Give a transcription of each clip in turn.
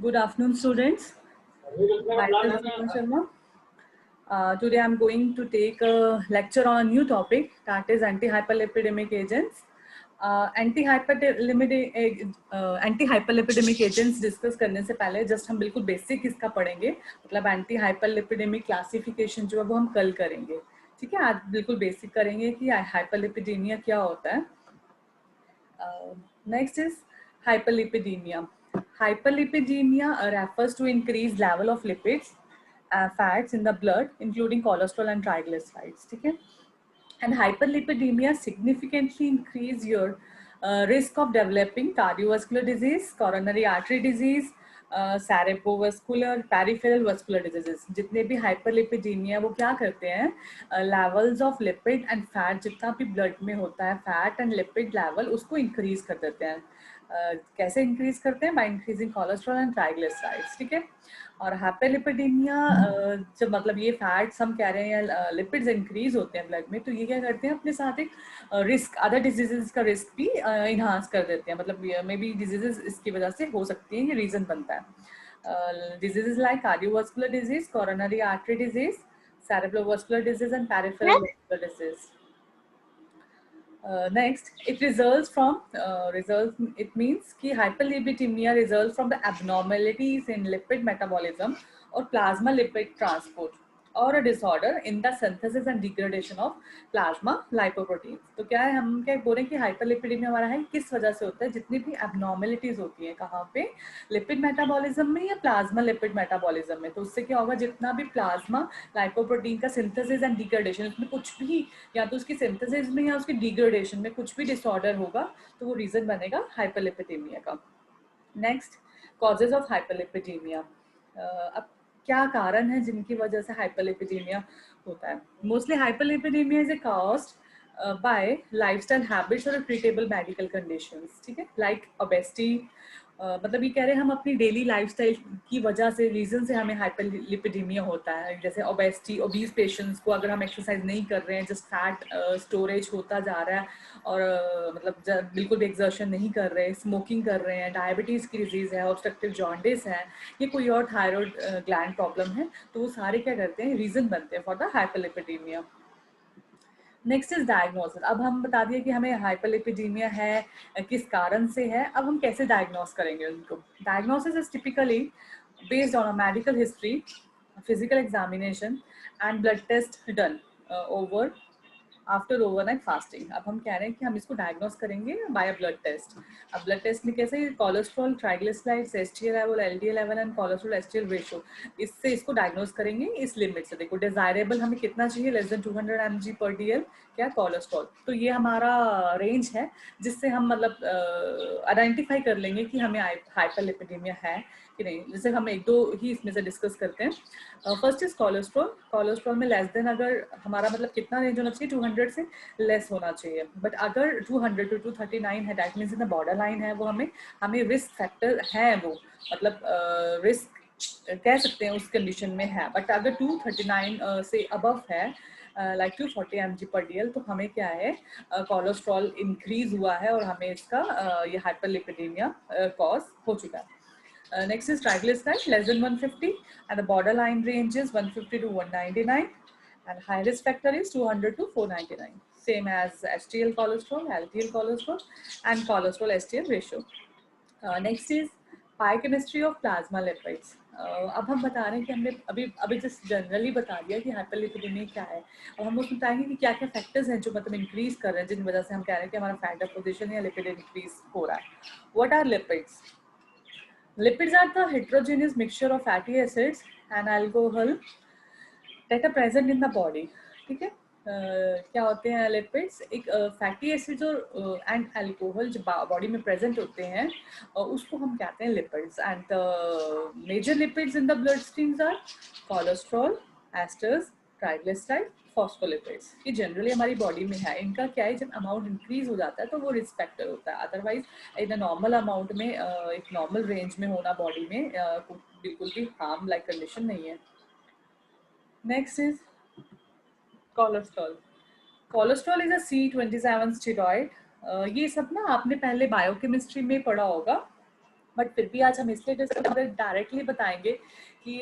Good afternoon, students. Myself Seema Sharma. Today I'm going to take a lecture on a new topic, that is anti-hyperlipidemic agents. Anti-hyperlipidemic agents discuss करने से पहले just हम बिल्कुल basic इसका पढ़ेंगे, मतलब anti hyperlipidemic classification जो है वो हम कल करेंगे. ठीक है, आज बिल्कुल बेसिक करेंगे कि हाइपरलिपिडीमिया क्या होता है. Next is hyperlipidemia. Hyperlipidemia refers to increased level of lipids, fats in the blood, including cholesterol and triglycerides. Okay? And hyperlipidemia significantly increase your risk of developing cardiovascular disease, coronary artery disease, cerebrovascular, peripheral vascular diseases. जितने भी hyperlipidemia वो क्या करते हैं, levels of lipid and fat जितना भी blood में होता है fat and lipid level उसको increase कर देते हैं. कैसे इंक्रीज करते हैं? By increasing cholesterol and triglycerides. ठीक है. और हाइपरलिपिडेमिया जब मतलब ये फैट्स हम कह रहे हैं लिपिड्स इंक्रीज होते हैं ब्लड में, तो ये क्या करते हैं अपने साथ एक रिस्क, अदर डिजीजेस का रिस्क भी इन्हांस कर देते हैं. मतलब मे बी डिजीजेस इसकी वजह से हो सकती हैं, ये रीजन बनता है. Diseases like cardiovascular disease, coronary artery disease, cerebrovascular disease and peripheral vascular disease. Next, it means कि hyperlipidemia results from the abnormalities in lipid metabolism or plasma lipid transport or a disorder in the synthesis and degradation of plasma lipoproteins. तो क्या है, हम क्या बोल रहे हैं कि हाइपरलिपिडेमिया हमारा है किस वजह से होता है? जितनी भी एबनॉर्मेलिटीज होती हैं कहाँ पे, लिपिड मेटाबॉलिज्म में या प्लाज्मा लिपिड मेटाबॉलिज्म में, तो उससे क्या होगा, जितना भी प्लाज्मा लाइपोप्रोटीन का सिंथेसिस एंड डिग्रेडेशन, इसमें कुछ भी या तो उसकी सिंथेसिस में या उसकी डिग्रेडेशन में कुछ भी डिसऑर्डर होगा तो वो रीजन बनेगा हाइपरलिपिडेमिया का. Next, causes of hyperlipidemia. अब क्या कारण है जिनकी वजह से हाइपरलिपिडेमिया होता है? Mostly hyperlipidemia is a caused by lifestyle habits और ट्रीटेबल मेडिकल कंडीशंस. ठीक है, लाइक ओबेसिटी. मतलब ये कह रहे हैं हम अपनी डेली लाइफस्टाइल की वजह से, रीजन से हमें हाइपरलिपिडेमिया होता है. जैसे ओबेसिटी, ओबीज पेशेंट्स को अगर हम एक्सरसाइज नहीं कर रहे हैं, जस्ट फैट स्टोरेज होता जा रहा है और मतलब बिल्कुल भी एक्सर्शन नहीं कर रहे, स्मोकिंग कर रहे हैं, डायबिटीज़ की डिजीज़ है, ऑब्स्ट्रक्टिव जॉन्डिस है, ये कोई और थायराइड ग्लैंड प्रॉब्लम है, तो वो सारे क्या करते हैं, रीजन बनते हैं for the hyperlipidemia. Next is diagnosis. अब हम बता दिए कि हमें हाइपरलिपिडेमिया है, किस कारण से है. अब हम कैसे डायग्नोस करेंगे उनको? Diagnosis is typically based on a medical history, physical examination and blood test done over after overnight fasting. अब हम कह रहे हैं कि हम इसको डायग्नोस करेंगे बाय ब्लड टेस्ट. अब ब्लड टेस्ट में कैसे, cholesterol, triglycerides, HDL level, LDL level and cholesterol HDL ratio, इससे इसको डायग्नोस करेंगे इस लिमिट से. देखो, डिजायरेबल हमें कितना चाहिए, लेस देन 200 mg पर डीएल क्या कोलेस्ट्रॉल. तो ये हमारा रेंज है जिससे हम मतलब आइडेंटिफाई कर लेंगे कि हमें हाइपरलिपिडेमिया है कि नहीं. जैसे हम एक दो ही इसमें से डिस्कस करते हैं. First is cholesterol. कोलेस्ट्रॉल में लेस देन, अगर हमारा मतलब कितना रेंज होना चाहिए, 200 से लेस होना चाहिए. बट अगर 200 to 239 है, that means in the border line है, वो हमें रिस्क फैक्टर है, वो मतलब रिस्क कह सकते हैं उस कंडीशन में है. बट अगर 239 से अबव है, लाइक 240 mg पर डीएल, तो हमें क्या है, कोलेस्ट्रॉल इंक्रीज हुआ है और हमें इसका ये हाइपरलिपिडेमिया कॉज हो चुका है. Next is triglyceride, less than 150, and the borderline range is 150 to 199, and high risk factor is 200 to 499. Same as HDL cholesterol, LDL cholesterol, and cholesterol HDL ratio. Next is biochemistry of plasma lipids. अब हम बता रहे हैं कि हमने अभी just generally बता दिया कि हाइपरलिपिडेमिया क्या है. अब हम उसमें बताएंगे कि क्या क्या फैक्टर्स हैं जो मतलब इंक्रीज कर रहे हैं, जिन वजह से हम कह रहे हैं कि हमारा फैट डिपोजिशन या लिपिड इंक्रीज हो रहा है. What are lipids? Lipids are the heterogeneous mixture of fatty acids and alcohol that are present in the body. ठीक है, क्या होते हैं लिपिड्स? एक फैटी एसिड्स और एंड अल्कोहल जो बॉडी में प्रेजेंट होते हैं उसको हम कहते हैं lipids. And major lipids in the blood streams are cholesterol, esters, triglyceride, phospholipids. ये जनरली हमारी बॉडी में है. इनका क्या है, जब अमाउंट इंक्रीज हो जाता है तो वो रिस्क फैक्टर होता है. अदरवाइज इन नॉर्मल अमाउंट में, एक नॉर्मल रेंज में होना बॉडी में बिल्कुल भी हार्म लाइक कंडीशन नहीं है. Next is cholesterol. Cholesterol is a C27 steroid. ये सब ना आपने पहले बायोकेमिस्ट्री में पढ़ा होगा. बट फिर भी आज हम इसलिए डायरेक्टली बताएंगे कि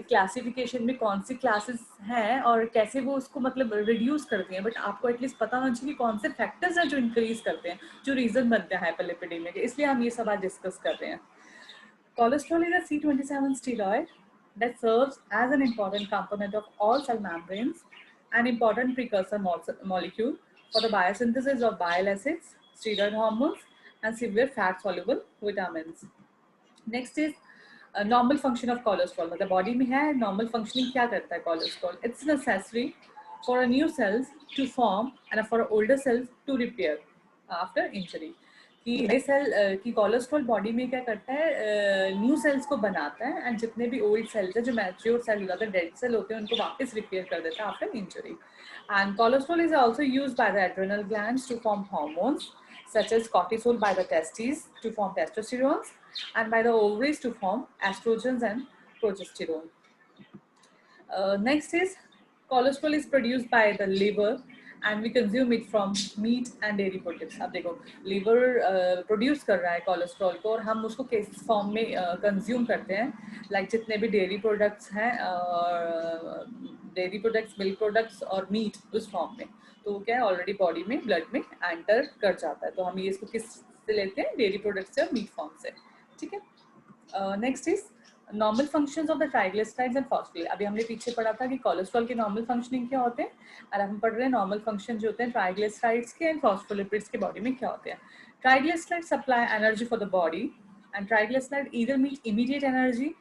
क्लासिफिकेशन में कौन सी क्लासेस हैं और कैसे वो उसको मतलब रिड्यूस करती हैं, बट आपको एटलीस्ट पता होना चाहिए कि कौन से फैक्टर्स हैं जो इंक्रीज करते हैं, जो रीजन बनते हैं हाइपरलिपिडेमिया के, इसलिए हम ये सब आज डिस्कस कर रहे हैं. Cholesterol is a C27 steroid that serves as an important component of all cell membranes, an important precursor molecule for the biosynthesis of bile acids, steroid hormones, and severe fat-soluble vitamins. Next is normal function of cholesterol. मतलब body में है normal functioning क्या करता है cholesterol? It's necessary for a new cells to form and for older cells to repair after injury. कि नए cell की cholesterol body में क्या करता है, न्यू सेल्स को बनाता है, एंड जितने भी ओल्ड सेल्स है जो मैच्योर सेल हो जाते हैं, डेड सेल होते हैं, उनको वापस रिपेयर कर देता है after injury. And cholesterol is also used by the adrenal glands to form hormones such as cortisol by the testes to form testosterone and by the ovaries to form estrogens and progesterone. Next is cholesterol is produced by the liver and we consume it from meat and dairy products. अब देखो liver produce कर रहा है cholesterol को और हम उसको किस form में consume करते हैं, like जितने भी dairy products हैं, dairy products, milk products और meat उस form में, तो वो क्या है ऑलरेडी बॉडी में ब्लड में एंटर कर जाता है, तो हम ये इसको किस से लेते हैं, डेयरी प्रोडक्ट से और मीट फॉर्म से. ठीक है. Next is normal functions of the triglycerides and phosphate. अभी हमने पीछे पढ़ा था कि कोलेस्ट्रॉल के नॉर्मल फंक्शनिंग क्या होते हैं, और हम पढ़ रहे हैं नॉर्मल फंक्शन जो होते हैं ट्राइग्लिसराइड्स के एंड फॉस्फोलिपिड्स के बॉडी में क्या होते हैं. Triglyceride supply energy for the body and triglyceride either meet immediate energy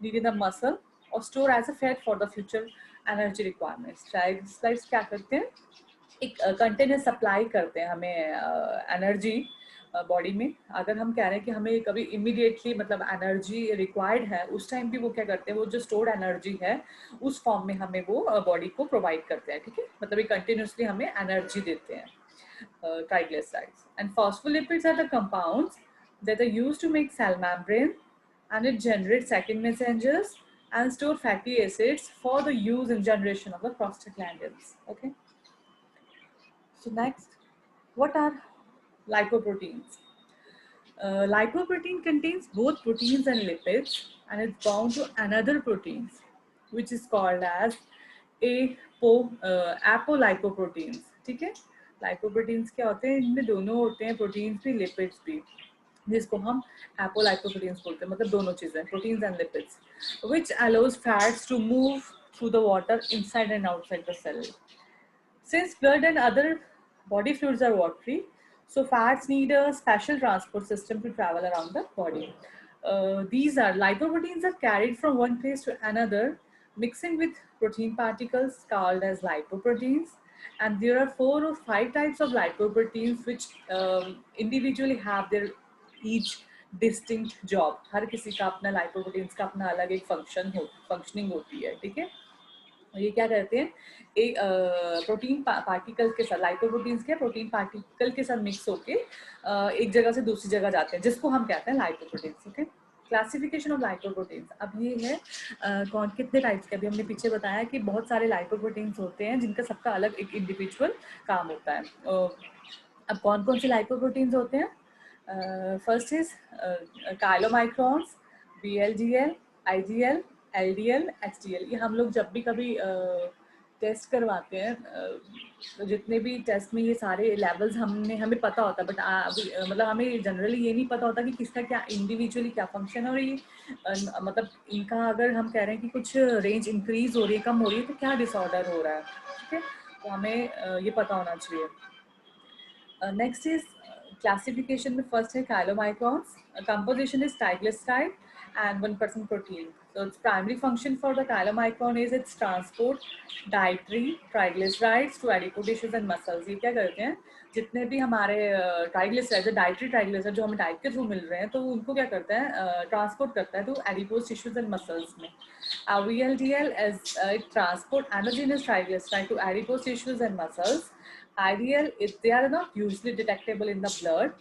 need in the muscle और store as a fat for the future energy requirements. Triglycerides क्या करते हैं, एक कंटिन्यूस सप्लाई करते हैं हमें एनर्जी बॉडी में. अगर हम कह रहे हैं कि हमें कभी इमीडिएटली मतलब एनर्जी रिक्वायर्ड है, उस टाइम भी वो क्या करते हैं, वो जो स्टोर्ड एनर्जी है उस फॉर्म में हमें वो बॉडी को प्रोवाइड करते हैं. ठीक है, मतलब ये कंटिन्यूसली हमें एनर्जी देते हैं triglycerides. And phospholipids are the compounds that are used to make cell membrane and it generates second messengers and store fatty acids for the use in generation of the prostaglandins. Okay. So next, what are lipoproteins? Lipoprotein contains both proteins and lipids and it's bound to another proteins which is called as apolipoproteins. ठीक है, lipoproteins क्या होते हैं, इनमें दोनों होते हैं, proteins भी लिपिड्स भी, जिसको हम apolipoproteins बोलते हैं, मतलब दोनों चीजें, proteins and lipids, which allows fats to move through the water inside and outside the cell. Since blood and other body fluids are watery, so fats need a special transport system to travel around the body. These are lipoproteins are carried from one place to another, mixing with protein particles called as lipoproteins. And there are 4 or 5 types of lipoproteins which individually have their each distinct job. हर किसी का अपना lipoproteins का अपना अलग एक functioning होती है. ठीक है, ये क्या करते हैं, एक प्रोटीन पार्टिकल के साथ, लाइपोप्रोटीन्स के प्रोटीन पार्टिकल के साथ मिक्स होके एक जगह से दूसरी जगह जाते हैं, जिसको हम कहते हैं lipoproteins. Okay. Classification of lipoproteins. अब ये है कौन कितने टाइप्स के, अभी हमने पीछे बताया कि बहुत सारे लाइपोप्रोटीन्स होते हैं जिनका सबका अलग एक इंडिविजुअल काम होता है. अब कौन कौन से लाइपोप्रोटीन्स होते हैं, first is chylomicrons, BLDL, IGL, LDL, HDL. ये हम लोग जब भी कभी टेस्ट करवाते हैं, तो जितने भी टेस्ट में ये सारे लेवल्स हमें पता होता है, बट मतलब हमें जनरली ये नहीं पता होता कि किसका क्या इंडिविजुअली क्या फंक्शन है, और ये मतलब इनका अगर हम कह रहे हैं कि कुछ रेंज इंक्रीज हो रही है, कम हो रही है, तो क्या डिसऑर्डर हो रहा है. ठीक है, तो हमें ये पता होना चाहिए. नेक्स्ट इज classification में first है chylomicrons. Composition is triglyceride and 1% protein. So its primary function for the chylomicron is its transport dietary triglycerides to adipose tissues and muscles. ये क्या करते हैं, जितने भी हमारे ट्राइग्लिसराइड, डाइटरी ट्राइग्लिसराइड जो हमें डाइट के थ्रू मिल रहे हैं, तो उनको क्या करता है, ट्रांसपोर्ट करता है to adipose tissues and muscles में. VLDL as it transport endogenous triglyceride to adipose tissues and muscles. IDL, if they are not usually detectable in the blood.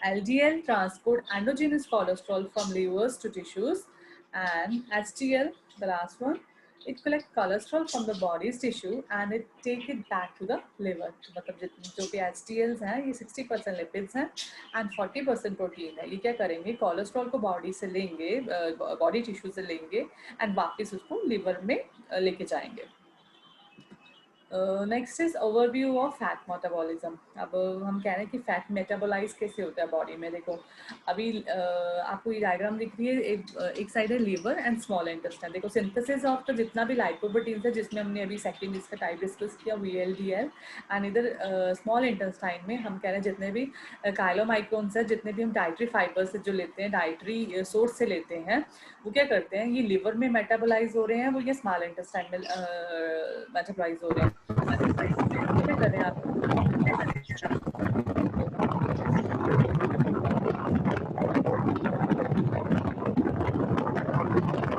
LDL transport endogenous cholesterol from livers to tissues, and HDL, the last one, It collect cholesterol from the body's tissue and it take it back to the liver. मतलब जो भी HDLs हैं ये 60% lipids हैं and 40% protein है. ये क्या करेंगे, कोलेस्ट्रॉल को बॉडी से लेंगे, बॉडी टिश्यू से लेंगे एंड वापस उसको लिवर में लेके जाएंगे. Next is overview of fat metabolism. अब हम कह रहे हैं कि फैट मेटाबोलाइज कैसे होता है बॉडी में. देखो अभी आपको ये डायग्राम दिख रही है, एक साइड है लीवर एंड स्मॉल इंटेस्टाइन. देखो सिंथेसिस ऑफ तो जितना भी लाइपोप्रोटीन्स है जिसमें हमने अभी सेकंड इसका टाइप डिस्कस किया VLDL, एंड इधर स्मॉल इंटेस्टाइन में हम कह रहे हैं जितने भी काइलोमाइक्रोन्स है, जितने भी हम डाइटरी फाइबर्स जो लेते हैं, डाइटरी सोर्स से लेते हैं, वो क्या करते हैं, ये लिवर में मेटाबोलाइज हो रहे हैं, वो ये स्मॉल इंटेस्टाइन में मेटाबोलाइज हो रहे हैं. क्या कर रहे हैं आप?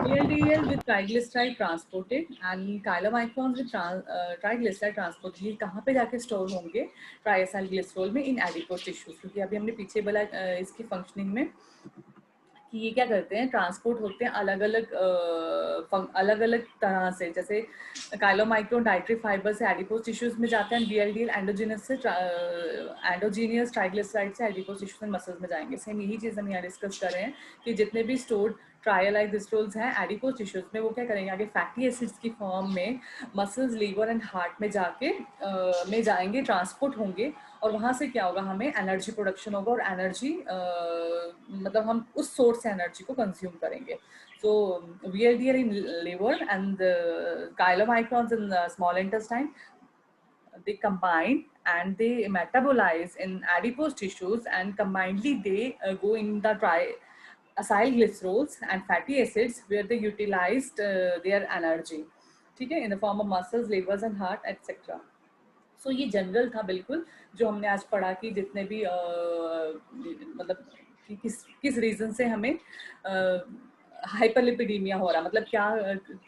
VLDL with triglyceride transported and chylomicrons with triglyceride transported. ये कहाँ पे जाके स्टोर होंगे? ट्राइएसाइल ग्लिसरॉल में इन एडिपोज टिश्यूज. क्योंकि अभी हमने पीछे बोला इसकी फंक्शनिंग में कि ये क्या करते हैं, ट्रांसपोर्ट होते हैं अलग अलग तरह से. जैसे काइलोमाइक्रोन डाइटरी फाइबर से एडिपोज टिश्यूज में जाते हैं, VLDL एंडोजीनियस ट्राइग्लिसराइड से एडिपोज टिश्यूज एंड मसल्स में जाएंगे. सेम यही चीज़ हम यहाँ डिस्कस कर रहे हैं कि जितने भी स्टोर्ड ट्राइग्लिसराइड्स हैं एडिपोज टिश्यूज में, वो क्या करेंगे आगे फैटी एसिड्स की फॉर्म में मसल्स, लीवर एंड हार्ट में जाके में जाएंगे, ट्रांसपोर्ट होंगे, और वहाँ से क्या होगा, हमें एनर्जी प्रोडक्शन होगा और एनर्जी मतलब हम उस सोर्स से एनर्जी को कंज्यूम करेंगे. So VLDL in liver and the chylomicrons in the small intestine, they combine and they metabolize in adipose tissues, and combinedly they go in the acylglycerols and fatty acids where they utilized their energy, ठीक है, in the form of muscles, livers and heart etc. So ये general था बिल्कुल जो हमने आज पढ़ा कि जितने भी मतलब कि किस रीज़न से हमें हाइपरलिपिडीमिया हो रहा, मतलब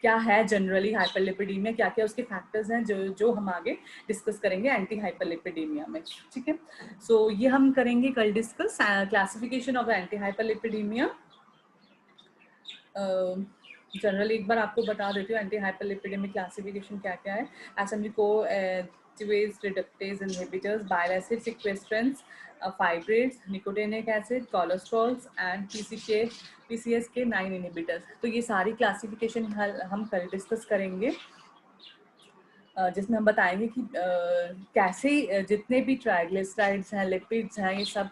क्या है जनरली हाइपरलिपिडीमिया, क्या क्या उसके फैक्टर्स हैं जो हम आगे डिस्कस करेंगे एंटी हाइपरलिपिडीमिया में. ठीक है, सो ये हम करेंगे कल discuss classification of anti hyperlipidaemia. Generally एक बार आपको बता देती हूँ एंटी हाइपरलिपिडेमिक क्लासिफिकेशन क्या क्या है. SMG-CoA reductase inhibitors, bile acid sequestrants, fibrates, nicotinic acid, cholesterols and PCSK9 inhibitors. तो ये सारी क्लासिफिकेशन हम कल डिस्कस करेंगे, जिसमें हम बताएंगे कि कैसे जितने भी ट्राइग्लिसराइड्स हैं, लिपिड्स हैं, ये सब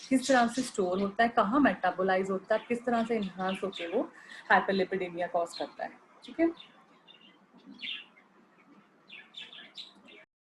किस तरह से स्टोर होता है, कहाँ मेटाबोलाइज होता है, किस तरह से इन्हांस होकर वो हाइपरलिपिडेमिया कॉज करता है. ठीक है.